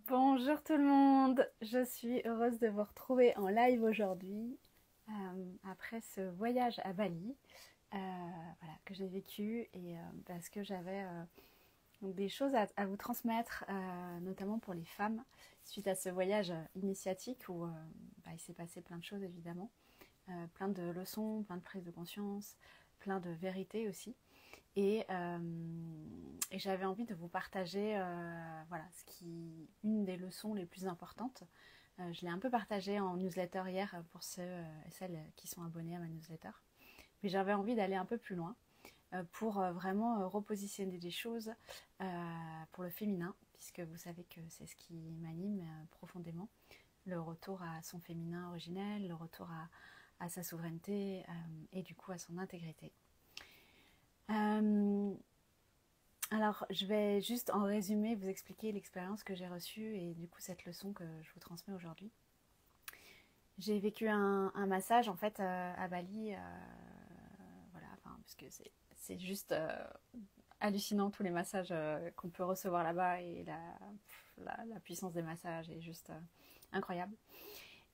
Bonjour tout le monde, je suis heureuse de vous retrouver en live aujourd'hui après ce voyage à Bali voilà, que j'ai vécu et parce que j'avais des choses à vous transmettre, notamment pour les femmes, suite à ce voyage initiatique où il s'est passé plein de choses évidemment, plein de leçons, plein de prises de conscience, plein de vérités aussi. Et j'avais envie de vous partager voilà, une des leçons les plus importantes. Je l'ai un peu partagée en newsletter hier pour ceux et celles qui sont abonnés à ma newsletter. Mais j'avais envie d'aller un peu plus loin pour vraiment repositionner des choses pour le féminin, puisque vous savez que c'est ce qui m'anime profondément. Le retour à son féminin originel, le retour à sa souveraineté et du coup à son intégrité. Alors, je vais juste en résumé vous expliquer l'expérience que j'ai reçue et du coup cette leçon que je vous transmets aujourd'hui. J'ai vécu un massage en fait à Bali, voilà, parce que c'est juste hallucinant tous les massages qu'on peut recevoir là-bas et la puissance des massages est juste incroyable.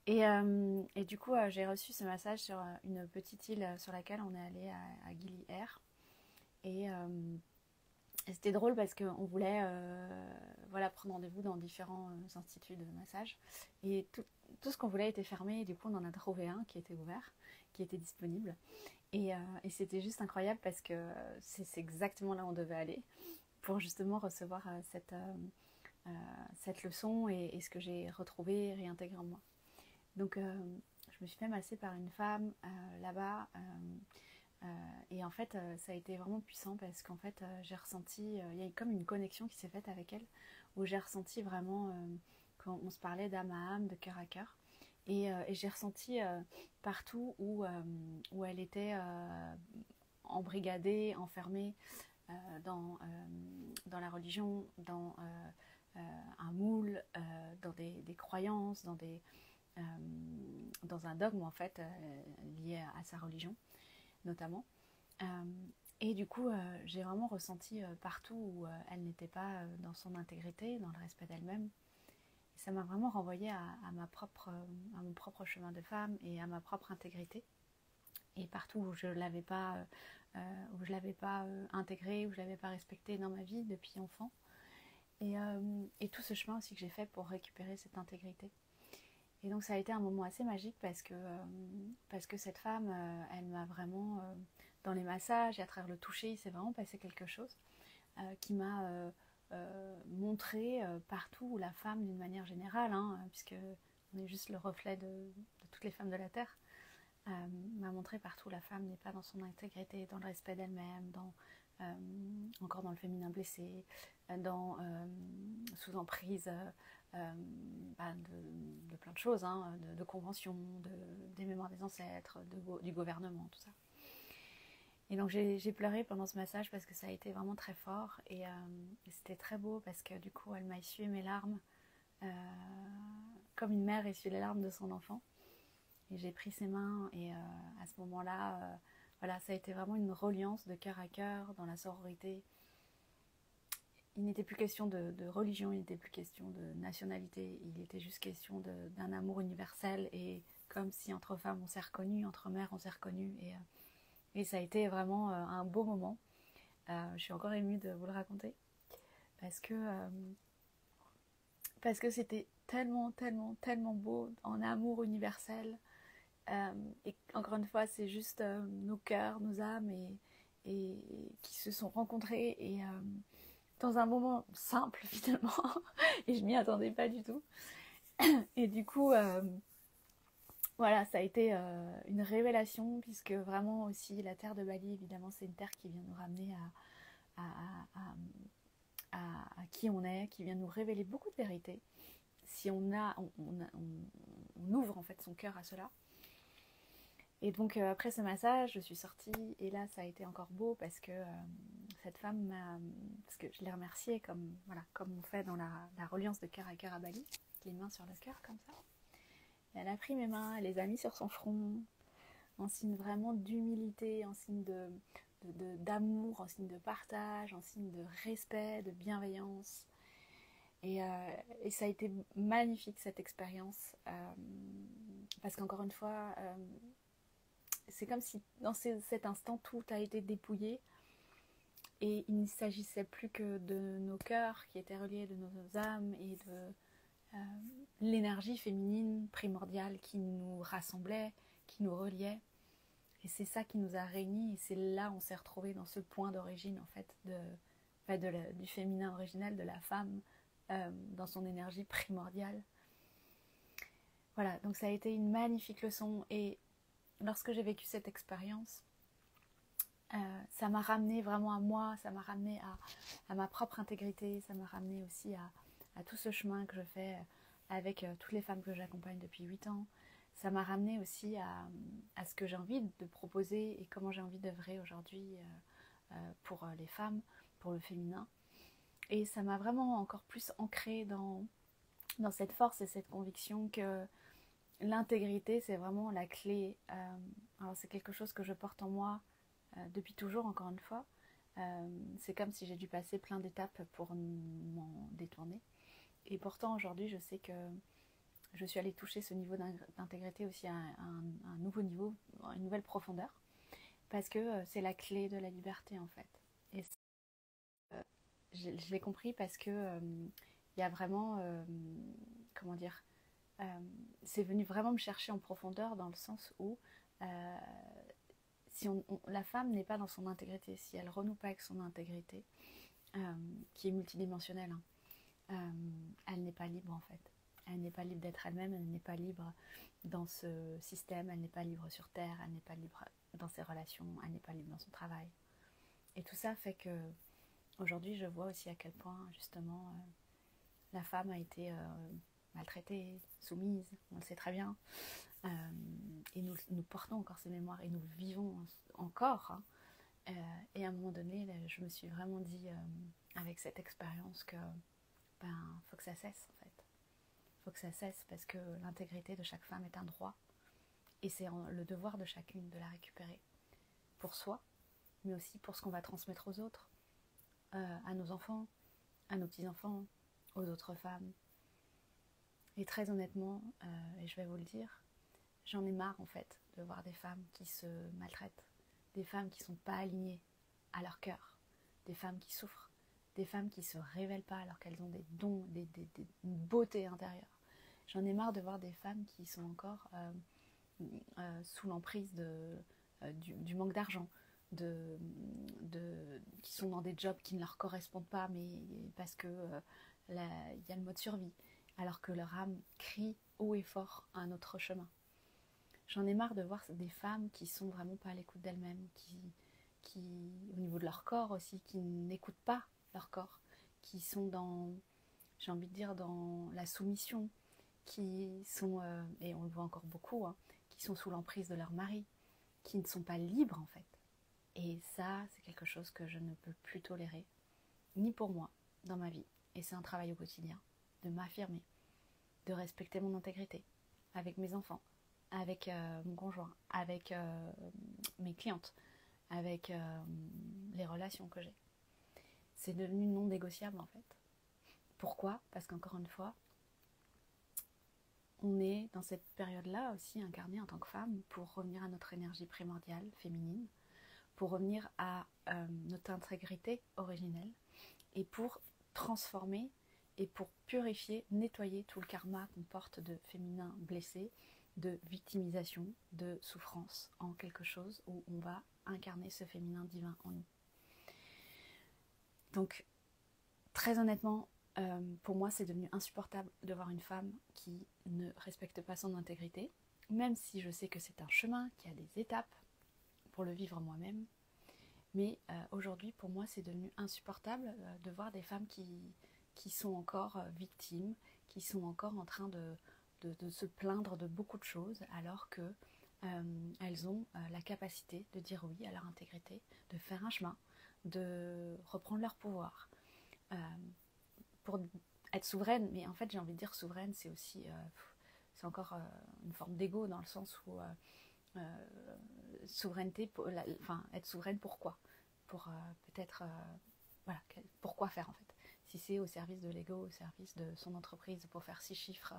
Et du coup, j'ai reçu ce massage sur une petite île sur laquelle on est allé à Gili Air. Et c'était drôle parce qu'on voulait voilà, prendre rendez-vous dans différents instituts de massage. Et tout ce qu'on voulait était fermé. Et du coup, on en a trouvé un qui était ouvert, qui était disponible. Et c'était juste incroyable parce que c'est exactement là où on devait aller pour justement recevoir cette leçon et ce que j'ai retrouvé et réintégré en moi. Donc, je me suis fait masser par une femme là-bas. Et en fait, ça a été vraiment puissant parce qu'en fait, j'ai ressenti, il y a comme une connexion qui s'est faite avec elle, où j'ai ressenti vraiment, quand on se parlait d'âme à âme, de cœur à cœur. Et j'ai ressenti partout où elle était embrigadée, enfermée dans la religion, dans un moule, dans des croyances, euh, dans un dogme en fait lié à sa religion notamment. Euh, et du coup, j'ai vraiment ressenti partout où elle n'était pas dans son intégrité, dans le respect d'elle-même. Et ça m'a vraiment renvoyée à mon propre chemin de femme et à ma propre intégrité. Et partout où je l'avais pas, intégrée, où je l'avais pas respectée dans ma vie depuis enfant. Et tout ce chemin aussi que j'ai fait pour récupérer cette intégrité. Et donc ça a été un moment assez magique parce que cette femme, elle m'a vraiment, dans les massages et à travers le toucher, il s'est vraiment passé quelque chose qui m'a montré partout où la femme, d'une manière générale, puisque on est juste le reflet de toutes les femmes de la Terre, m'a montré partout où la femme n'est pas dans son intégrité, dans le respect d'elle-même, encore dans le féminin blessé, sous emprise de plein de choses, de conventions, des mémoires des ancêtres, du gouvernement, tout ça. Et donc j'ai pleuré pendant ce massage parce que ça a été vraiment très fort et c'était très beau parce que du coup elle m'a essuyé mes larmes euh, comme une mère essuie les larmes de son enfant. Et j'ai pris ses mains et à ce moment-là, voilà, ça a été vraiment une reliance de cœur à cœur dans la sororité. Il n'était plus question de religion, il n'était plus question de nationalité, il était juste question d'un amour universel et comme si entre femmes on s'est reconnus, entre mères on s'est reconnus et ça a été vraiment un beau moment. Je suis encore émue de vous le raconter parce que, euh, parce que c'était tellement, tellement, tellement beau en amour universel. Et encore une fois, c'est juste nos cœurs, nos âmes et qui se sont rencontrés et dans un moment simple finalement. Et je m'y attendais pas du tout. Et du coup, voilà, ça a été une révélation puisque vraiment aussi la terre de Bali, évidemment, c'est une terre qui vient nous ramener à, à, à qui on est, qui vient nous révéler beaucoup de vérités. Si on ouvre en fait son cœur à cela. Et donc après ce massage, je suis sortie et là ça a été encore beau parce que cette femme parce que je l'ai remerciée comme on fait dans la reliance de cœur à cœur à Bali, les mains sur le cœur comme ça. Et elle a pris mes mains, elle les a mis sur son front, en signe vraiment d'humilité, en signe d'amour, en signe de partage, en signe de respect, de bienveillance. Et ça a été magnifique cette expérience, parce qu'encore une fois, c'est comme si dans cet instant tout a été dépouillé et il ne s'agissait plus que de nos cœurs qui étaient reliés, de nos âmes et de l'énergie féminine primordiale qui nous rassemblait, qui nous reliait. Et c'est ça qui nous a réunis, et c'est là où on s'est retrouvés dans ce point d'origine en fait du féminin originel, de la femme dans son énergie primordiale. Voilà, donc ça a été une magnifique leçon, et lorsque j'ai vécu cette expérience, ça m'a ramené vraiment à moi, ça m'a ramené à ma propre intégrité, ça m'a ramené aussi à tout ce chemin que je fais avec toutes les femmes que j'accompagne depuis 8 ans. Ça m'a ramené aussi à ce que j'ai envie de proposer et comment j'ai envie d'œuvrer aujourd'hui pour les femmes, pour le féminin. Et ça m'a vraiment encore plus ancrée dans cette force et cette conviction que l'intégrité, c'est vraiment la clé. Alors c'est quelque chose que je porte en moi depuis toujours, encore une fois. C'est comme si j'ai dû passer plein d'étapes pour m'en détourner. Et pourtant, aujourd'hui, je sais que je suis allée toucher ce niveau d'intégrité aussi à un nouveau niveau, à une nouvelle profondeur, parce que c'est la clé de la liberté, en fait. Et je l'ai compris parce que y a vraiment, comment dire, c'est venu vraiment me chercher en profondeur, dans le sens où si la femme n'est pas dans son intégrité, si elle renoue pas avec son intégrité, qui est multidimensionnelle, elle n'est pas libre en fait. Elle n'est pas libre d'être elle-même, elle n'est pas libre dans ce système, elle n'est pas libre sur Terre, elle n'est pas libre dans ses relations, elle n'est pas libre dans son travail. Et tout ça fait que aujourd'hui je vois aussi à quel point justement la femme a été maltraitée, soumise, on le sait très bien. Et nous portons encore ces mémoires et nous vivons encore. Et à un moment donné, là, je me suis vraiment dit avec cette expérience que faut que ça cesse en fait. Faut que ça cesse parce que l'intégrité de chaque femme est un droit et c'est le devoir de chacune de la récupérer pour soi, mais aussi pour ce qu'on va transmettre aux autres, à nos enfants, à nos petits-enfants, aux autres femmes. Et très honnêtement, et je vais vous le dire, j'en ai marre en fait de voir des femmes qui se maltraitent, des femmes qui ne sont pas alignées à leur cœur, des femmes qui souffrent, des femmes qui ne se révèlent pas alors qu'elles ont des dons, une beauté intérieure. J'en ai marre de voir des femmes qui sont encore sous l'emprise du manque d'argent, qui sont dans des jobs qui ne leur correspondent pas, mais parce que y a le mode survie, alors que leur âme crie haut et fort à un autre chemin. J'en ai marre de voir des femmes qui sont vraiment pas à l'écoute d'elles-mêmes, qui au niveau de leur corps aussi, qui n'écoutent pas leur corps, qui sont dans, j'ai envie de dire, dans la soumission, qui sont, et on le voit encore beaucoup, qui sont sous l'emprise de leur mari, qui ne sont pas libres en fait. Et ça, c'est quelque chose que je ne peux plus tolérer, ni pour moi, dans ma vie. Et c'est un travail au quotidien, de m'affirmer, de respecter mon intégrité, avec mes enfants, avec mon conjoint, avec mes clientes, avec les relations que j'ai. C'est devenu non négociable en fait. Pourquoi ? Parce qu'encore une fois, on est dans cette période-là aussi incarnée en tant que femme pour revenir à notre énergie primordiale, féminine, pour revenir à notre intégrité originelle et pour transformer et pour purifier, nettoyer tout le karma qu'on porte de féminin blessé, de victimisation, de souffrance en quelque chose où on va incarner ce féminin divin en nous. Donc, très honnêtement, pour moi, c'est devenu insupportable de voir une femme qui ne respecte pas son intégrité, même si je sais que c'est un chemin, qu'il y a des étapes pour le vivre moi-même. Mais aujourd'hui, pour moi, c'est devenu insupportable de voir des femmes qui sont encore victimes, qui sont encore en train de se plaindre de beaucoup de choses, alors que elles ont la capacité de dire oui à leur intégrité, de faire un chemin, de reprendre leur pouvoir, pour être souveraine. Mais en fait, j'ai envie de dire souveraine, c'est aussi, c'est encore une forme d'ego, dans le sens où souveraineté, enfin être souveraine pourquoi ? Pour peut-être, voilà, pourquoi faire en fait ? Si c'est au service de l'ego, au service de son entreprise pour faire 6 chiffres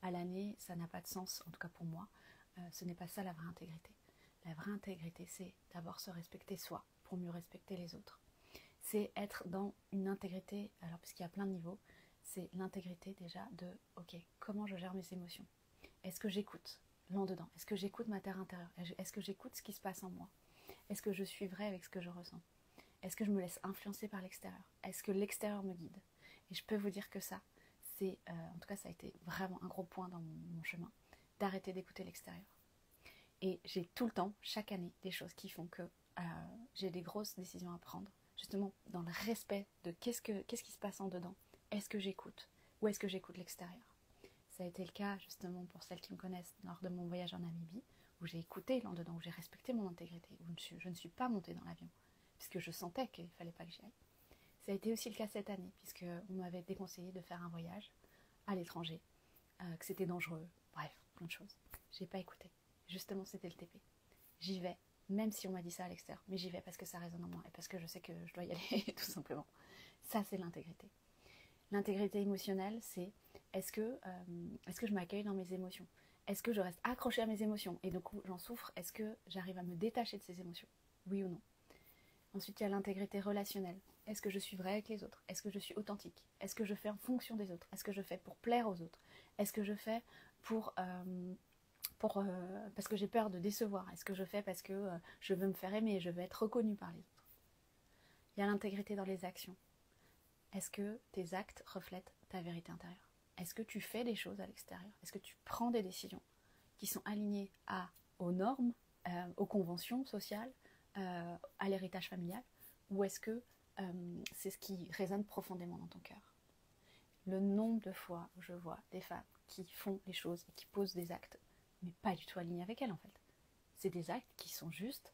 à l'année, ça n'a pas de sens, en tout cas pour moi. Ce n'est pas ça la vraie intégrité. La vraie intégrité, c'est d'abord se respecter soi pour mieux respecter les autres. C'est être dans une intégrité, alors puisqu'il y a plein de niveaux, c'est l'intégrité déjà de, ok, comment je gère mes émotions? Est-ce que j'écoute l'en-dedans? Est-ce que j'écoute ma terre intérieure? Est-ce que j'écoute ce qui se passe en moi? Est-ce que je suis vraie avec ce que je ressens? Est-ce que je me laisse influencer par l'extérieur? Est-ce que l'extérieur me guide? Et je peux vous dire que ça, c'est, en tout cas ça a été vraiment un gros point dans mon chemin, d'arrêter d'écouter l'extérieur. Et j'ai tout le temps, chaque année, des choses qui font que j'ai des grosses décisions à prendre, justement dans le respect de qu'est-ce qui se passe en dedans. Est-ce que j'écoute? Ou est-ce que j'écoute l'extérieur? Ça a été le cas justement pour celles qui me connaissent lors de mon voyage en Namibie, où j'ai écouté l'en-dedans, où j'ai respecté mon intégrité, où je ne suis pas montée dans l'avion, puisque je sentais qu'il ne fallait pas que j'y aille. Ça a été aussi le cas cette année, puisqu'on m'avait déconseillé de faire un voyage à l'étranger, que c'était dangereux, bref, plein de choses. Je n'ai pas écouté. Justement, c'était le TP. J'y vais, même si on m'a dit ça à l'extérieur, mais j'y vais parce que ça résonne en moi et parce que je sais que je dois y aller, tout simplement. Ça, c'est l'intégrité. L'intégrité émotionnelle, c'est est-ce que je m'accueille dans mes émotions? Est-ce que je reste accrochée à mes émotions et du coup j'en souffre? Est-ce que j'arrive à me détacher de ces émotions? Oui ou non? Ensuite, il y a l'intégrité relationnelle. Est-ce que je suis vraie avec les autres? Est-ce que je suis authentique? Est-ce que je fais en fonction des autres? Est-ce que je fais pour plaire aux autres? Est-ce que je fais parce que j'ai peur de décevoir? Est-ce que je fais parce que je veux me faire aimer et je veux être reconnue par les autres? Il y a l'intégrité dans les actions. Est-ce que tes actes reflètent ta vérité intérieure? Est-ce que tu fais des choses à l'extérieur? Est-ce que tu prends des décisions qui sont alignées aux normes, aux conventions sociales, à l'héritage familial? Ou est-ce que c'est ce qui résonne profondément dans ton cœur? Le nombre de fois où je vois des femmes qui font les choses et qui posent des actes, mais pas du tout alignés avec elles en fait. C'est des actes qui sont juste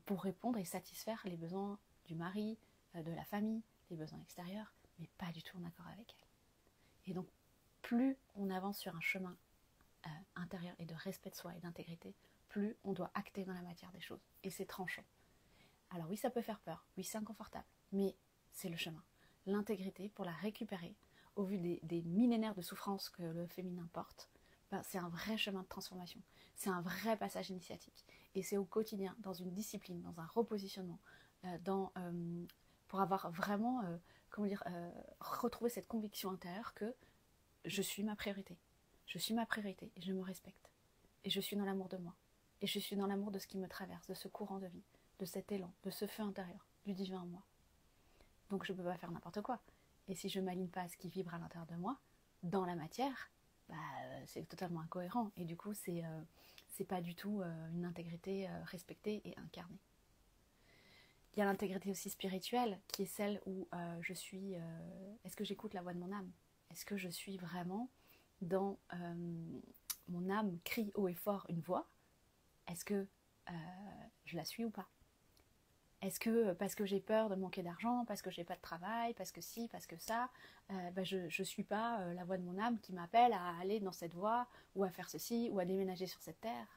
pour répondre et satisfaire les besoins du mari, de la famille, les besoins extérieurs, mais pas du tout en accord avec elles. Et donc, plus on avance sur un chemin intérieur et de respect de soi et d'intégrité, plus on doit acter dans la matière des choses. Et c'est tranchant. Alors oui, ça peut faire peur, oui, c'est inconfortable, mais c'est le chemin. L'intégrité, pour la récupérer, au vu des millénaires de souffrance que le féminin porte, c'est un vrai chemin de transformation. C'est un vrai passage initiatique. Et c'est au quotidien, dans une discipline, dans un repositionnement, pour avoir vraiment, retrouver cette conviction intérieure que je suis ma priorité. Je suis ma priorité et je me respecte. Et je suis dans l'amour de moi. Et je suis dans l'amour de ce qui me traverse, de ce courant de vie, de cet élan, de ce feu intérieur, du divin en moi. Donc je ne peux pas faire n'importe quoi. Et si je ne m'aligne pas à ce qui vibre à l'intérieur de moi, dans la matière, c'est totalement incohérent. Et du coup, c'est pas du tout une intégrité respectée et incarnée. Il y a l'intégrité aussi spirituelle, qui est celle où je suis... est-ce que j'écoute la voix de mon âme? Est-ce que je suis vraiment dans... mon âme crie haut et fort une voix? Est-ce que je la suis ou pas? Est-ce que parce que j'ai peur de manquer d'argent, parce que j'ai pas de travail, parce que si, parce que ça, je suis pas la voix de mon âme qui m'appelle à aller dans cette voie, ou à faire ceci, ou à déménager sur cette terre?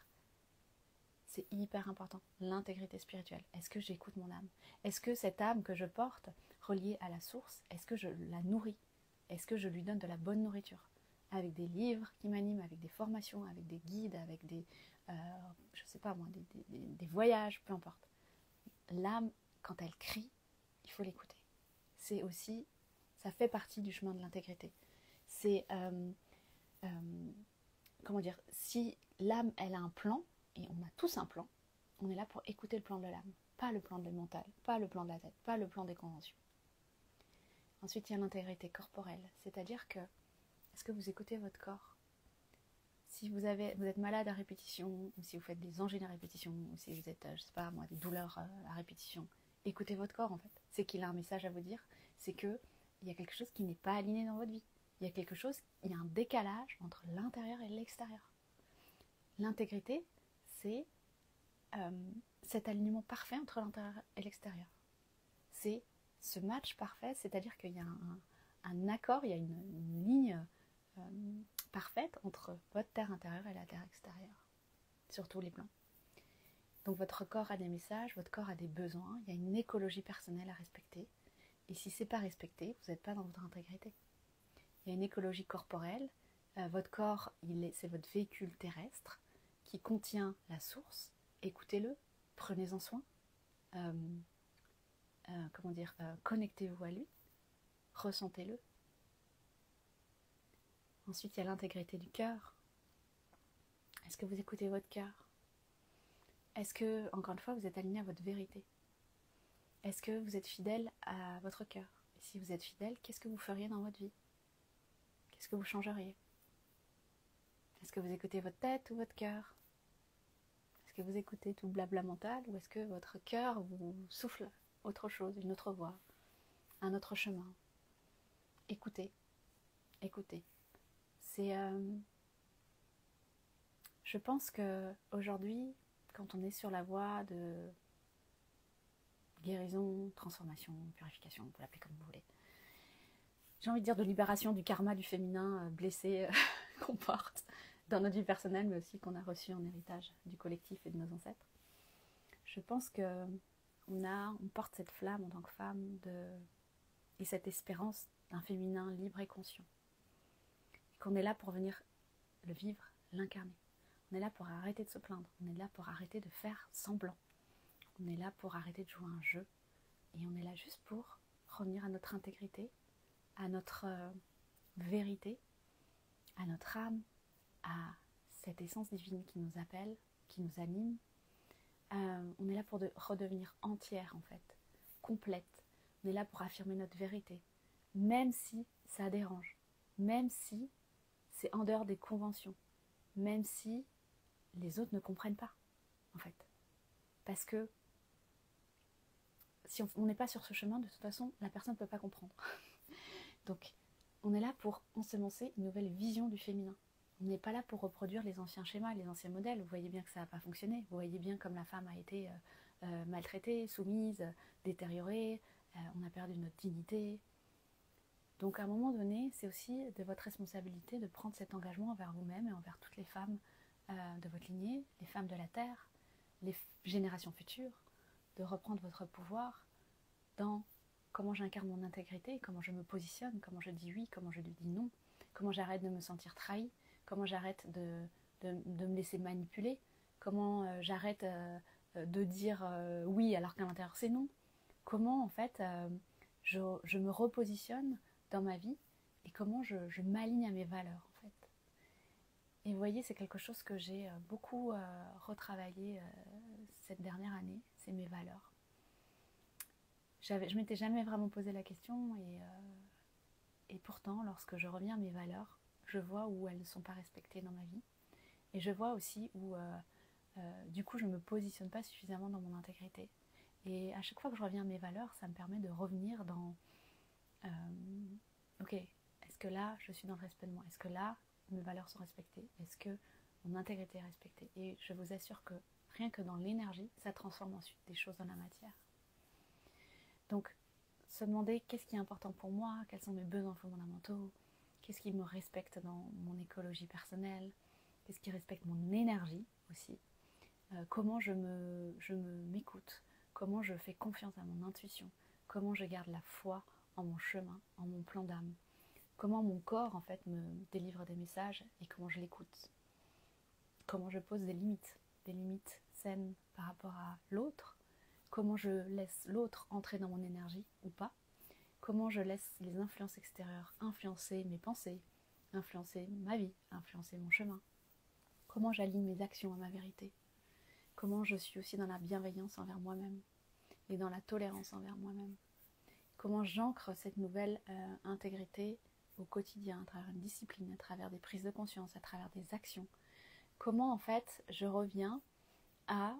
C'est hyper important, l'intégrité spirituelle. Est-ce que j'écoute mon âme? Est-ce que cette âme que je porte, reliée à la source, est-ce que je la nourris? Est-ce que je lui donne de la bonne nourriture? Avec des livres qui m'animent, avec des formations, avec des guides, avec des, je sais pas moi, des voyages, peu importe. L'âme, quand elle crie, il faut l'écouter. C'est aussi, ça fait partie du chemin de l'intégrité. C'est, comment dire, si l'âme, elle a un plan, et on a tous un plan, on est là pour écouter le plan de l'âme, pas le plan de mental, pas le plan de la tête, pas le plan des conventions. Ensuite, il y a l'intégrité corporelle, c'est-à-dire que, est-ce que vous écoutez votre corps? Si vous êtes malade à répétition, ou si vous faites des angines à répétition, ou si vous êtes, je sais pas moi, des douleurs à répétition, écoutez votre corps en fait. C'est qu'il a un message à vous dire, c'est qu'il y a quelque chose qui n'est pas aligné dans votre vie. Il y a un décalage entre l'intérieur et l'extérieur. L'intégrité, c'est cet alignement parfait entre l'intérieur et l'extérieur. C'est ce match parfait, c'est-à-dire qu'il y a un accord, il y a une ligne parfaite entre votre terre intérieure et la terre extérieure, sur tous les plans. Donc votre corps a des messages, votre corps a des besoins, il y a une écologie personnelle à respecter, Et si c'est pas respecté, vous n'êtes pas dans votre intégrité. Il y a une écologie corporelle. Votre corps, c'est votre véhicule terrestre qui contient la source. Écoutez-le, prenez-en soin. Connectez-vous à lui, ressentez-le. Ensuite, il y a l'intégrité du cœur. Est-ce que vous écoutez votre cœur? Est-ce que, encore une fois, vous êtes aligné à votre vérité? Est-ce que vous êtes fidèle à votre cœur? Et si vous êtes fidèle, qu'est-ce que vous feriez dans votre vie? Qu'est-ce que vous changeriez? Est-ce que vous écoutez votre tête ou votre cœur? Est-ce que vous écoutez tout le blabla mental ou est-ce que votre cœur vous souffle autre chose, une autre voie, un autre chemin? Écoutez, écoutez. Je pense que aujourd'hui, quand on est sur la voie de guérison, transformation, purification, vous l'appelez comme vous voulez, j'ai envie de dire de libération du karma du féminin blessé qu'on porte dans notre vie personnelle, mais aussi qu'on a reçu en héritage du collectif et de nos ancêtres. Je pense que on porte cette flamme en tant que femme et cette espérance d'un féminin libre et conscient. Et qu'on est là pour venir le vivre, l'incarner. On est là pour arrêter de se plaindre. On est là pour arrêter de faire semblant. On est là pour arrêter de jouer un jeu. Et on est là juste pour revenir à notre intégrité, à notre vérité, à notre âme, à cette essence divine qui nous appelle, qui nous anime. On est là pour redevenir entière en fait, complète. On est là pour affirmer notre vérité, même si ça dérange, même si c'est en dehors des conventions, même si les autres ne comprennent pas en fait. Parce que si on n'est pas sur ce chemin, de toute façon, la personne ne peut pas comprendre. Donc, on est là pour ensemencer une nouvelle vision du féminin. On n'est pas là pour reproduire les anciens schémas, les anciens modèles. Vous voyez bien que ça n'a pas fonctionné. Vous voyez bien comme la femme a été maltraitée, soumise, détériorée. On a perdu notre dignité. Donc, à un moment donné, c'est aussi de votre responsabilité de prendre cet engagement envers vous-même et envers toutes les femmes de votre lignée, les femmes de la Terre, les générations futures, de reprendre votre pouvoir dans comment j'incarne mon intégrité, comment je me positionne, comment je dis oui, comment je dis non, comment j'arrête de me sentir trahie, comment j'arrête de me laisser manipuler, comment j'arrête de dire oui alors qu'à l'intérieur c'est non, comment en fait je me repositionne dans ma vie et comment je m'aligne à mes valeurs en fait. Et vous voyez, c'est quelque chose que j'ai beaucoup retravaillé cette dernière année, c'est mes valeurs. Je m'étais jamais vraiment posé la question et pourtant, lorsque je reviens à mes valeurs, je vois où elles ne sont pas respectées dans ma vie. Et je vois aussi où, du coup, je ne me positionne pas suffisamment dans mon intégrité. Et à chaque fois que je reviens à mes valeurs, ça me permet de revenir dans... ok, est-ce que là, je suis dans le respect de moi? Est-ce que là, mes valeurs sont respectées? Est-ce que mon intégrité est respectée? Et je vous assure que rien que dans l'énergie, ça transforme ensuite des choses dans la matière. Donc, se demander qu'est-ce qui est important pour moi, quels sont mes besoins fondamentaux, qu'est-ce qui me respecte dans mon écologie personnelle, qu'est-ce qui respecte mon énergie aussi, comment je m'écoute, comment je fais confiance à mon intuition, comment je garde la foi en mon chemin, en mon plan d'âme, comment mon corps en fait me délivre des messages et comment je l'écoute, comment je pose des limites saines par rapport à l'autre, comment je laisse l'autre entrer dans mon énergie ou pas, comment je laisse les influences extérieures influencer mes pensées, influencer ma vie, influencer mon chemin, comment j'aligne mes actions à ma vérité, comment je suis aussi dans la bienveillance envers moi-même et dans la tolérance envers moi-même, comment j'ancre cette nouvelle intégrité au quotidien, à travers une discipline, à travers des prises de conscience, à travers des actions, comment en fait je reviens à...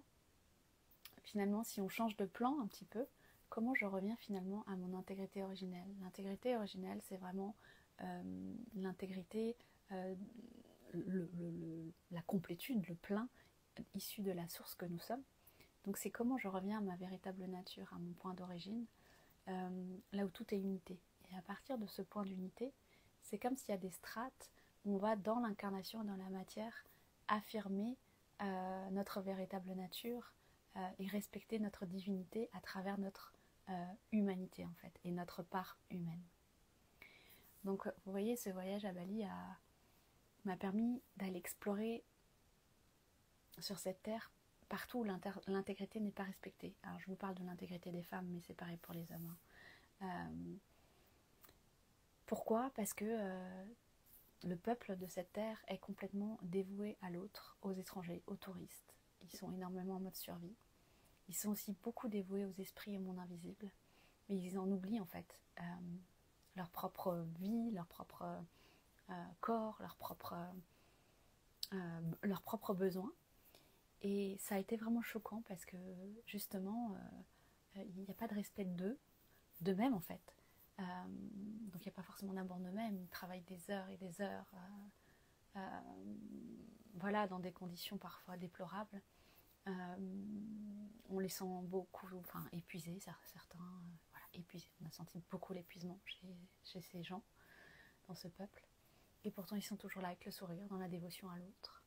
Finalement, si on change de plan un petit peu, comment je reviens finalement à mon intégrité originelle? L'intégrité originelle, c'est vraiment l'intégrité, la complétude, le plein, issu de la source que nous sommes. Donc c'est comment je reviens à ma véritable nature, à mon point d'origine, là où tout est unité. Et à partir de ce point d'unité, c'est comme s'il y a des strates où on va dans l'incarnation et dans la matière affirmer notre véritable nature, et respecter notre divinité à travers notre humanité en fait, et notre part humaine. Donc vous voyez, ce voyage à Bali m'a permis d'aller explorer sur cette terre partout où l'intégrité n'est pas respectée. Alors je vous parle de l'intégrité des femmes, mais c'est pareil pour les hommes. Pourquoi? Parce que le peuple de cette terre est complètement dévoué à l'autre, aux étrangers, aux touristes. Ils sont énormément en mode survie. Ils sont aussi beaucoup dévoués aux esprits et au monde invisible, mais ils en oublient en fait leur propre vie, leur propre corps, leurs propres besoins. Et ça a été vraiment choquant parce que justement, il n'y a pas de respect d'eux-mêmes en fait. Donc il n'y a pas forcément d'amour d'eux-mêmes, ils travaillent des heures et des heures, voilà, dans des conditions parfois déplorables. On les sent beaucoup, épuisés, certains, voilà, épuisés. On a senti beaucoup l'épuisement chez ces gens, dans ce peuple. Et pourtant ils sont toujours là avec le sourire, dans la dévotion à l'autre.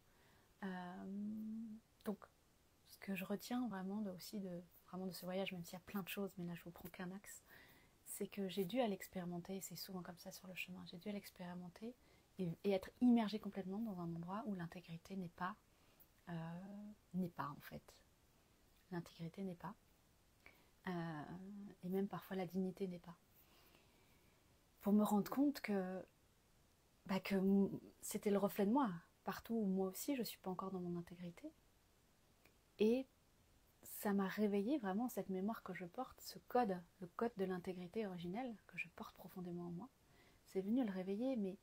Donc ce que je retiens vraiment de ce voyage, même s'il y a plein de choses, mais là je vous prends qu'un axe, c'est que j'ai dû aller expérimenter, et c'est souvent comme ça sur le chemin, j'ai dû aller expérimenter et être immergée complètement dans un endroit où l'intégrité n'est pas en fait. L'intégrité n'est pas. Et même parfois la dignité n'est pas. Pour me rendre compte que c'était le reflet de moi, partout où moi aussi je ne suis pas encore dans mon intégrité. Et ça m'a réveillé vraiment cette mémoire que je porte, ce code, le code de l'intégrité originelle que je porte profondément en moi. C'est venu le réveiller, mais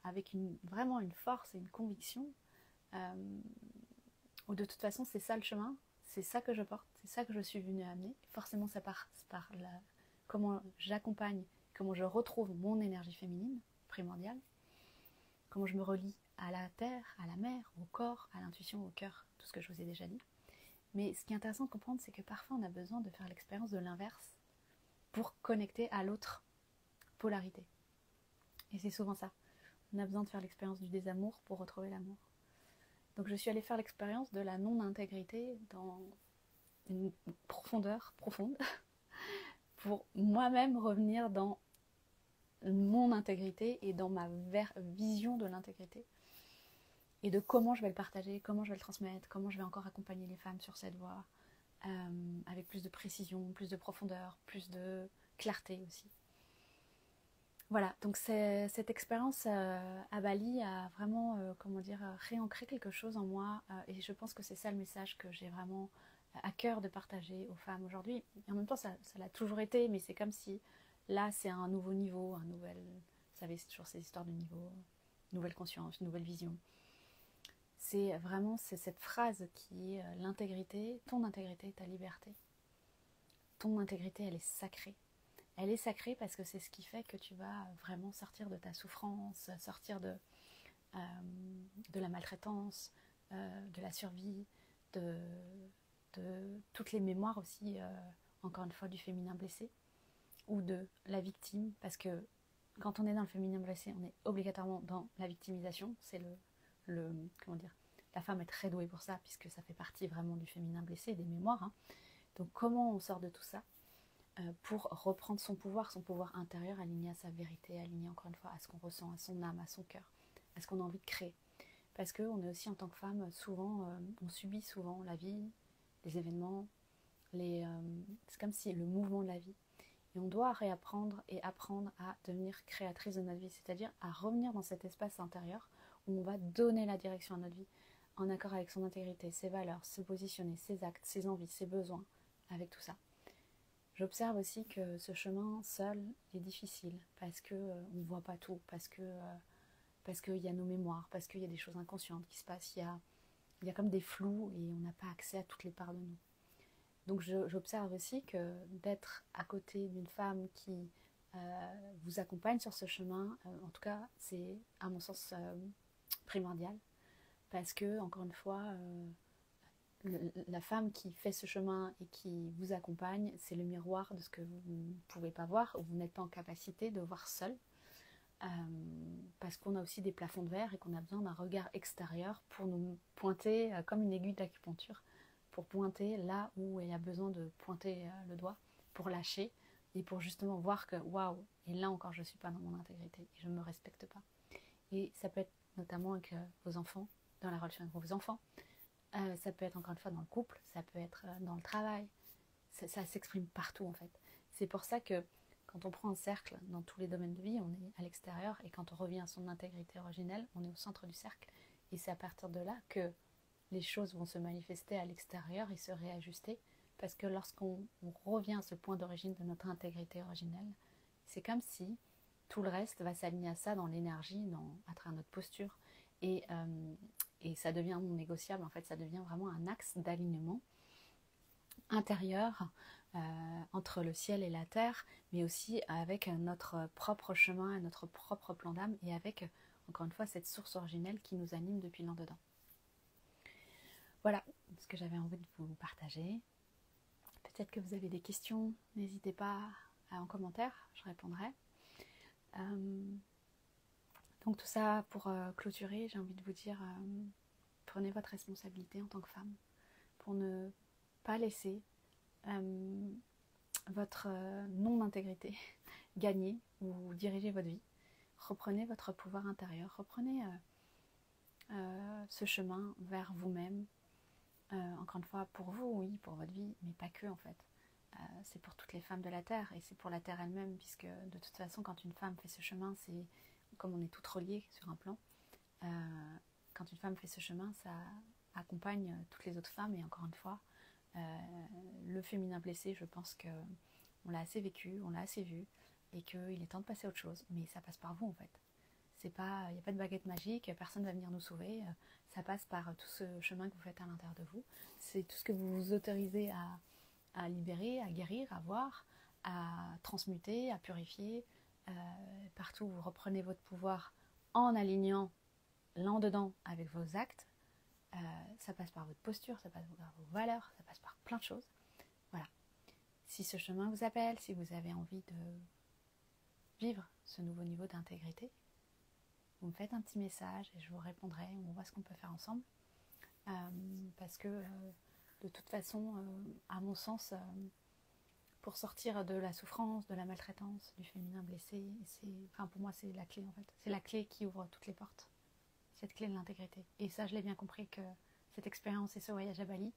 avec vraiment une force et une conviction où de toute façon c'est ça le chemin, c'est ça que je porte, c'est ça que je suis venue amener. Forcément ça passe par comment j'accompagne, comment je retrouve mon énergie féminine primordiale, comment je me relie à la terre, à la mer, au corps, à l'intuition, au cœur, tout ce que je vous ai déjà dit. Mais ce qui est intéressant de comprendre, c'est que parfois on a besoin de faire l'expérience de l'inverse pour connecter à l'autre polarité. Et c'est souvent ça. On a besoin de faire l'expérience du désamour pour retrouver l'amour. Donc je suis allée faire l'expérience de la non-intégrité dans une profondeur profonde pour moi-même revenir dans mon intégrité et dans ma vision de l'intégrité. Et de comment je vais le partager, comment je vais le transmettre, comment je vais encore accompagner les femmes sur cette voie, avec plus de précision, plus de profondeur, plus de clarté aussi. Voilà, donc cette expérience à Bali a vraiment, réancré quelque chose en moi, et je pense que c'est ça le message que j'ai vraiment à cœur de partager aux femmes aujourd'hui. Et en même temps, ça l'a toujours été, mais c'est comme si là, c'est un nouveau niveau, vous savez, c'est toujours ces histoires de niveau, nouvelle conscience, nouvelle vision. C'est vraiment cette phrase qui est l'intégrité, ton intégrité, ta liberté. Ton intégrité, elle est sacrée. Elle est sacrée parce que c'est ce qui fait que tu vas vraiment sortir de ta souffrance, sortir de la maltraitance, de la survie, de toutes les mémoires aussi, encore une fois, du féminin blessé ou de la victime. Parce que quand on est dans le féminin blessé, on est obligatoirement dans la victimisation. C'est la femme est très douée pour ça, puisque ça fait partie vraiment du féminin blessé, des mémoires. Donc comment on sort de tout ça pour reprendre son pouvoir intérieur, aligné à sa vérité, aligné encore une fois à ce qu'on ressent, à son âme, à son cœur, à ce qu'on a envie de créer. Parce qu'on est aussi en tant que femme, souvent, on subit souvent la vie, les événements, c'est comme si le mouvement de la vie. Et on doit réapprendre et apprendre à devenir créatrice de notre vie, c'est-à-dire à revenir dans cet espace intérieur où on va donner la direction à notre vie, en accord avec son intégrité, ses valeurs, se positionner, ses actes, ses envies, ses besoins, avec tout ça. J'observe aussi que ce chemin seul est difficile, parce qu'on ne voit pas tout, parce qu'il y a nos mémoires, parce qu'il y a des choses inconscientes qui se passent, il y a comme des flous et on n'a pas accès à toutes les parts de nous. Donc j'observe aussi que d'être à côté d'une femme qui vous accompagne sur ce chemin, en tout cas c'est à mon sens primordial, parce que encore une fois la femme qui fait ce chemin et qui vous accompagne, c'est le miroir de ce que vous ne pouvez pas voir, ou vous n'êtes pas en capacité de voir seul, parce qu'on a aussi des plafonds de verre et qu'on a besoin d'un regard extérieur pour nous pointer comme une aiguille d'acupuncture, pour pointer là où il y a besoin de pointer le doigt pour lâcher et pour justement voir que waouh, et là encore je ne suis pas dans mon intégrité et je ne me respecte pas. Et ça peut être notamment avec vos enfants, dans la relation avec vos enfants, ça peut être encore une fois dans le couple, ça peut être dans le travail, ça s'exprime partout en fait. C'est pour ça que quand on prend un cercle dans tous les domaines de vie, on est à l'extérieur, et quand on revient à son intégrité originelle, on est au centre du cercle. Et c'est à partir de là que les choses vont se manifester à l'extérieur et se réajuster, parce que lorsqu'on revient à ce point d'origine de notre intégrité originelle, c'est comme si tout le reste va s'aligner à ça dans l'énergie, à travers notre posture, et ça devient non négociable. En fait, ça devient vraiment un axe d'alignement intérieur entre le ciel et la terre, mais aussi avec notre propre chemin, notre propre plan d'âme, et avec, encore une fois, cette source originelle qui nous anime depuis l'en-dedans. Voilà ce que j'avais envie de vous partager. Peut-être que vous avez des questions, n'hésitez pas en commentaire, je répondrai. Donc tout ça pour clôturer, j'ai envie de vous dire, prenez votre responsabilité en tant que femme pour ne pas laisser votre non-intégrité gagner ou diriger votre vie. Reprenez votre pouvoir intérieur, reprenez ce chemin vers vous-même, encore une fois pour vous, oui, pour votre vie, mais pas que en fait. C'est pour toutes les femmes de la Terre, et c'est pour la Terre elle-même, puisque de toute façon quand une femme fait ce chemin, c'est comme on est toutes reliées sur un plan, quand une femme fait ce chemin, ça accompagne toutes les autres femmes, et encore une fois, le féminin blessé, je pense qu'on l'a assez vécu, on l'a assez vu, et qu'il est temps de passer à autre chose, mais ça passe par vous en fait. Il n'y a pas de baguette magique, personne ne va venir nous sauver, ça passe par tout ce chemin que vous faites à l'intérieur de vous, c'est tout ce que vous vous autorisez à libérer, à guérir, à voir, à transmuter, à purifier, partout vous reprenez votre pouvoir en alignant l'en-dedans avec vos actes, ça passe par votre posture, ça passe par vos valeurs, ça passe par plein de choses. Voilà. Si ce chemin vous appelle, si vous avez envie de vivre ce nouveau niveau d'intégrité, vous me faites un petit message et je vous répondrai, on voit ce qu'on peut faire ensemble. Parce que de toute façon, à mon sens, pour sortir de la souffrance, de la maltraitance, du féminin blessé, pour moi c'est la clé en fait. C'est la clé qui ouvre toutes les portes. Cette clé de l'intégrité. Et ça, je l'ai bien compris, que cette expérience et ce voyage à Bali,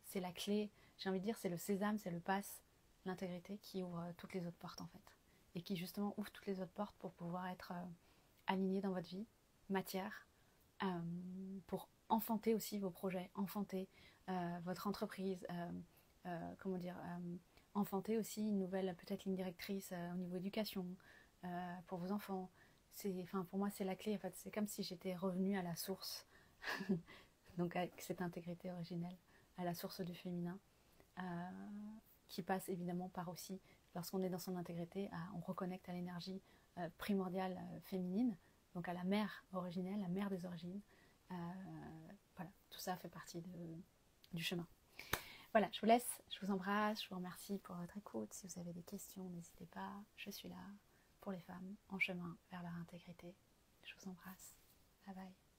c'est la clé, j'ai envie de dire, c'est le sésame, c'est le pass, l'intégrité qui ouvre toutes les autres portes en fait. Et qui justement ouvre toutes les autres portes pour pouvoir être aligné dans votre vie, matière, pour enfanter aussi vos projets, enfanter votre entreprise, enfanter aussi une nouvelle peut-être ligne directrice au niveau éducation pour vos enfants. Pour moi c'est la clé en fait. C'est comme si j'étais revenue à la source donc avec cette intégrité originelle, à la source du féminin, qui passe évidemment par aussi, lorsqu'on est dans son intégrité, on reconnecte à l'énergie primordiale féminine, donc à la mère originelle, la mère des origines. Voilà, tout ça fait partie du chemin. Voilà, je vous laisse, je vous embrasse, je vous remercie pour votre écoute. Si vous avez des questions, n'hésitez pas, je suis là pour les femmes en chemin vers leur intégrité. Je vous embrasse. Bye bye.